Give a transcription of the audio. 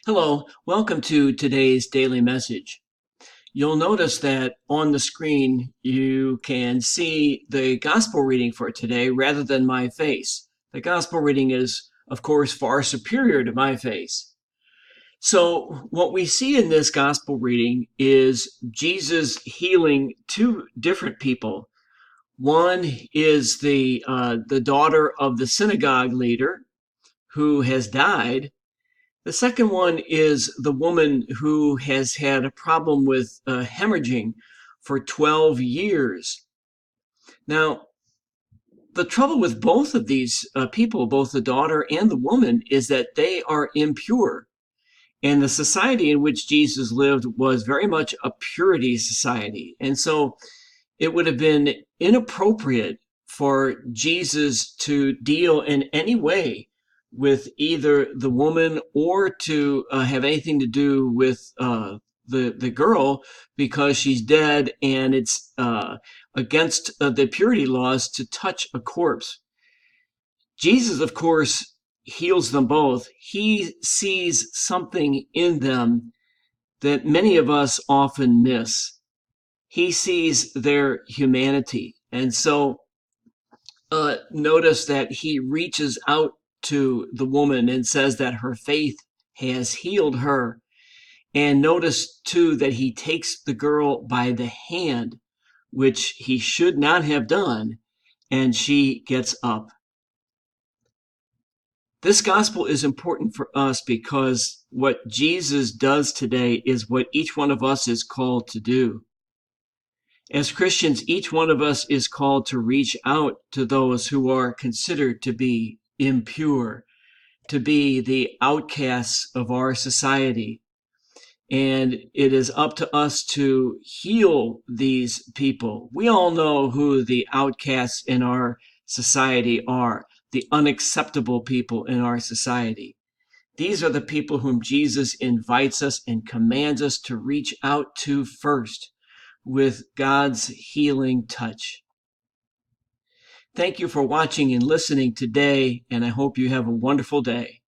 Hello, welcome to today's daily message. You'll notice that on the screen you can see the gospel reading for today rather than my face. The gospel reading is, of course, far superior to my face. So, what we see in this gospel reading is Jesus healing two different people. One is the daughter of the synagogue leader who has died. The second one is the woman who has had a problem with hemorrhaging for 12 years. Now, the trouble with both of these people, both the daughter and the woman, is that they are impure. And the society in which Jesus lived was very much a purity society. And so it would have been inappropriate for Jesus to deal in any way with either the woman or to have anything to do with the girl because she's dead and it's against the purity laws to touch a corpse. Jesus, of course, heals them both. He sees something in them that many of us often miss. He sees their humanity. And so notice that he reaches out to the woman and says that her faith has healed her. And notice too that he takes the girl by the hand, which he should not have done, and she gets up. This gospel is important for us because what Jesus does today is what each one of us is called to do. As Christians, each one of us is called to reach out to those who are considered to be impure, to be the outcasts of our society. And it is up to us to heal these people. We all know who the outcasts in our society are, the unacceptable people in our society. These are the people whom Jesus invites us and commands us to reach out to first with God's healing touch. Thank you for watching and listening today, and I hope you have a wonderful day.